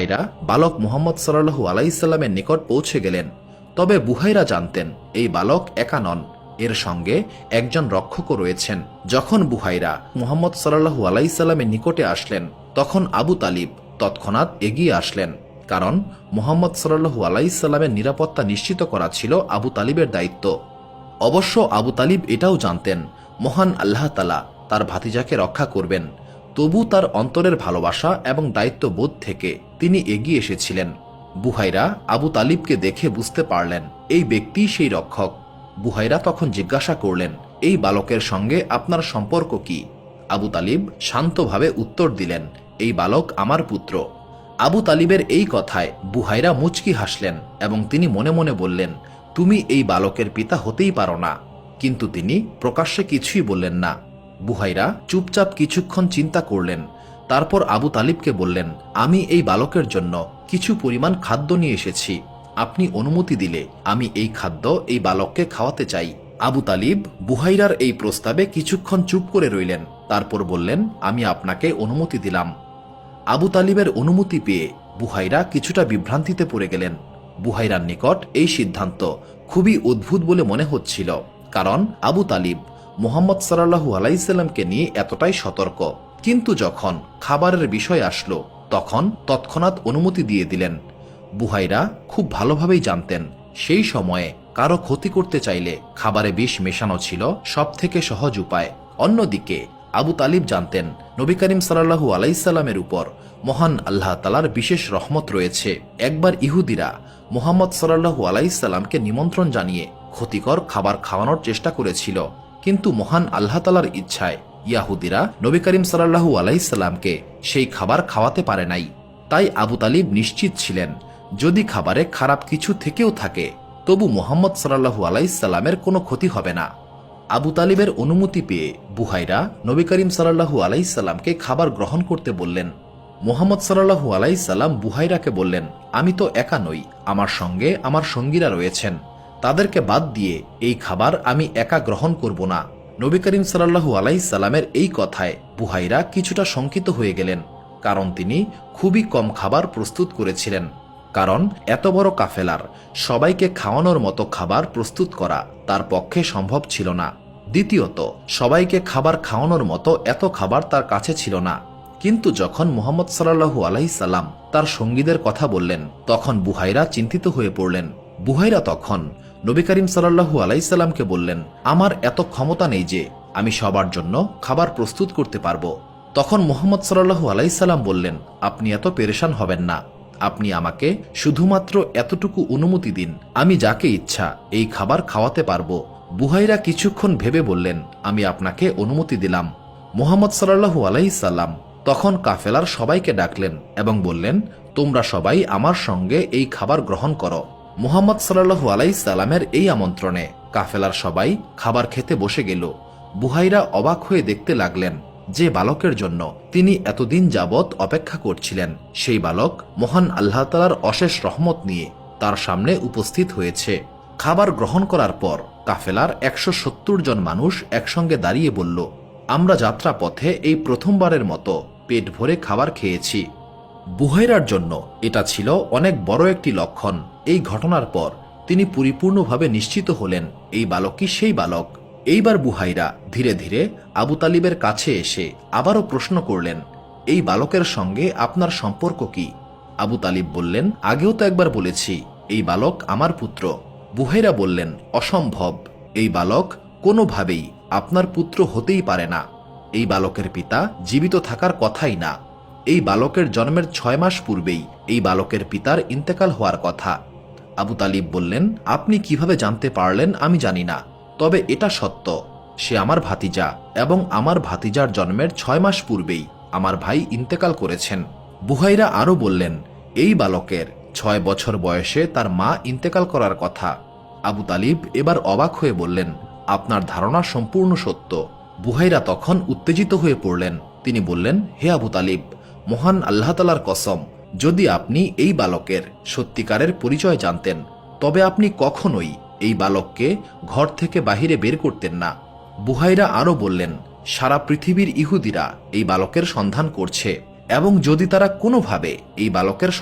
Bahira বালক মুহাম্মদ সাল্লাল্লাহু আলাইহি সাল্লামের নিকট পৌঁছে গেলেন। তবে বুহাইরা জানতেন এই বালক একা নন, এর সঙ্গে একজন রক্ষকও রয়েছেন। যখন বুহাইরা মুহাম্মদ সাল্লাল্লাহু আলাইহি সাল্লামের নিকটে আসলেন, তখন আবু তালিব তৎক্ষণাৎ এগিয়ে আসলেন, কারণ মুহাম্মদ সাল্লাল্লাহু আলাইহি সাল্লামের নিরাপত্তা নিশ্চিত করা ছিল আবু তালিবের দায়িত্ব। অবশ্য আবু তালিব এটাও জানতেন মহান আল্লাহ তাআলা তার ভাতিজাকে রক্ষা করবেন। তবু তার অন্তরের ভালোবাসা এবং দায়িত্ববোধ থেকে তিনি এগিয়ে এসেছিলেন। বুহাইরা আবু তালিবকে দেখে বুঝতে পারলেন এই ব্যক্তি সেই রক্ষক। বুহাইরা তখন জিজ্ঞাসা করলেন, এই বালকের সঙ্গে আপনার সম্পর্ক কি? আবু তালিব শান্তভাবে উত্তর দিলেন, এই বালক আমার পুত্র। আবু তালিবের এই কথায় বুহাইরা মুচকি হাসলেন এবং তিনি মনে মনে বললেন, তুমি এই বালকের পিতা হতেই পারো না। কিন্তু তিনি প্রকাশ্যে কিছুই বললেন না। বুহাইরা চুপচাপ কিছুক্ষণ চিন্তা করলেন। তারপর আবু তালিবকে বললেন, আমি এই বালকের জন্য কিছু পরিমাণ খাদ্য নিয়ে এসেছি। আপনি অনুমতি দিলে আমি এই খাদ্য এই বালককে খাওয়াতে চাই। আবু তালিব বুহাইরার এই প্রস্তাবে কিছুক্ষণ চুপ করে রইলেন। তারপর বললেন, আমি আপনাকে অনুমতি দিলাম। আবু তালিবের অনুমতি পেয়ে বুহাইরা কিছুটা বিভ্রান্তিতে পড়ে গেলেন। বুহাইরার নিকট এই সিদ্ধান্ত খুবই অদ্ভুত বলে মনে হচ্ছিল, কারণ আবু তালিব মুহাম্মদ সাল্লাল্লাহু আলাইহি সাল্লামকে নিয়ে এতটাই সতর্ক। কিন্তু যখন খাবারের বিষয় আসলো, তখন তৎক্ষণাৎ অনুমতি দিয়ে দিলেন। বুহাইরা খুব ভালোভাবেই জানতেন সেই সময়ে কারো ক্ষতি করতে চাইলে খাবারে বিষ মেশানো ছিল সবথেকে সহজ উপায়। অন্যদিকে আবু তালিব জানতেন নবী করিম সাল্লাল্লাহু আলাইহি সাল্লামের উপর মহান আল্লাহ তাআলার বিশেষ রহমত রয়েছে। একবার ইহুদিরা মুহাম্মদ সাল্লাল্লাহু আলাইহি সাল্লামকে নিমন্ত্রণ জানিয়ে ক্ষতিকর খাবার খাওয়ানোর চেষ্টা করেছিল, কিন্তু মহান আল্লাহ তাআলার ইচ্ছায় ইয়াহুদিরা নবী করিম সাল্লাল্লাহু আলাইহি সাল্লামকে সেই খাবার খাওয়াতে পারে নাই। তাই আবু তালিব নিশ্চিত ছিলেন যদি খাবারে খারাপ কিছু থেকেও থাকে, তবু মুহাম্মদ সাল্লাল্লাহু আলাইহি সাল্লামের কোনো ক্ষতি হবে না। আবু তালিবের অনুমতি পেয়ে বুহাইরা নবী করিম সাল্লাল্লাহু আলাইহি সাল্লামকে খাবার গ্রহণ করতে বললেন। মুহাম্মদ সাল্লাল্লাহু আলাইহি সাল্লাম বুহাইরাকে বললেন, আমি তো একা নই, আমার সঙ্গে আমার সঙ্গীরা রয়েছেন, তাদেরকে বাদ দিয়ে এই খাবার আমি একা গ্রহণ করব না। নবী করিম সাল্লাল্লাহু আলাইহি সাল্লামের এই কথায় বুহাইরা কিছুটা শঙ্কিত হয়ে গেলেন, কারণ তিনি খুবই কম খাবার প্রস্তুত করেছিলেন। কারণ এত বড় কাফেলার সবাইকে খাওয়ানোর মতো খাবার প্রস্তুত করা তার পক্ষে সম্ভব ছিল না। দ্বিতীয়ত, সবাইকে খাবার খাওয়ানোর মতো এত খাবার তার কাছে ছিল না। কিন্তু যখন মুহাম্মদ সাল্লাল্লাহু আলাইহি সাল্লাম তার সঙ্গীদের কথা বললেন, তখন বুহাইরা চিন্তিত হয়ে পড়লেন। বুহাইরা তখন নবী করিম সাল্লাল্লাহু আলাইহি সাল্লামকে বললেন, আমার এত ক্ষমতা নেই যে আমি সবার জন্য খাবার প্রস্তুত করতে পারবো। তখন মুহাম্মদ সাল্লাল্লাহু আলাইহি সাল্লাম বললেন, আপনি এত পেরেশান হবেন না, আপনি আমাকে শুধুমাত্র এতটুকু অনুমতি দিন, আমি যাকে ইচ্ছা এই খাবার খাওয়াতে পারবো। বুহাইরা কিছুক্ষণ ভেবে বললেন, আমি আপনাকে অনুমতি দিলাম। মুহাম্মদ সাল্লাল্লাহু আলাইহি সাল্লাম তখন কাফেলার সবাইকে ডাকলেন এবং বললেন, তোমরা সবাই আমার সঙ্গে এই খাবার গ্রহণ করো। মুহাম্মদ সাল্লাল্লাহু আলাইহি সাল্লামের এই আমন্ত্রণে কাফেলার সবাই খাবার খেতে বসে গেল। বুহাইরা অবাক হয়ে দেখতে লাগলেন যে বালকের জন্য তিনি এতদিন যাবৎ অপেক্ষা করছিলেন, সেই বালক মহান আল্লাহ তাআলার অশেষ রহমত নিয়ে তার সামনে উপস্থিত হয়েছে। খাবার গ্রহণ করার পর কাফেলার 170 জন মানুষ একসঙ্গে দাঁড়িয়ে বলল, আমরা যাত্রা পথে এই প্রথমবারের মতো পেট ভরে খাবার খেয়েছি। বুহাইরার জন্য এটা ছিল অনেক বড় একটি লক্ষণ। এই ঘটনার পর তিনি পরিপূর্ণভাবে নিশ্চিত হলেন এই বালকই সেই বালক। এইবার বুহাইরা ধীরে ধীরে আবু তালিবের কাছে এসে আবারও প্রশ্ন করলেন, এই বালকের সঙ্গে আপনার সম্পর্ক কি? আবু তালিব বললেন, আগেও তো একবার বলেছি এই বালক আমার পুত্র। বুহাইরা বললেন, অসম্ভব, এই বালক কোনোভাবেই আপনার পুত্র হতেই পারে না। এই বালকের পিতা জীবিত থাকার কথাই না। এই বালকের জন্মের 6 মাস পূর্বেই এই বালকের পিতার ইন্তেকাল হওয়ার কথা। আবু তালিব বললেন, আপনি কিভাবে জানতে পারলেন আমি জানি না, তবে এটা সত্য, সে আমার ভাতিজা এবং আমার ভাতিজার জন্মের 6 মাস পূর্বেই আমার ভাই ইন্তেকাল করেছেন। বুহাইরা আরও বললেন, এই বালকের 6 বছর বয়সে তার মা ইন্তেকাল করার কথা। আবু তালিব এবার অবাক হয়ে বললেন, আপনার ধারণা সম্পূর্ণ সত্য। বুহাইরা তখন উত্তেজিত হয়ে পড়লেন। তিনি বললেন, হে আবু তালিব, মহান আল্লাহ তাআলার কসম, যদি আপনি এই বালকের সত্যিকারের পরিচয় জানতেন, তবে আপনি কখনোই এই বালককে ঘর থেকে বাহিরে বের করতেন না। বুহাইরা আরও বললেন, সারা পৃথিবীর ইহুদিরা এই বালকের সন্ধান করছে এবং যদি তারা কোনোভাবে এই বালকের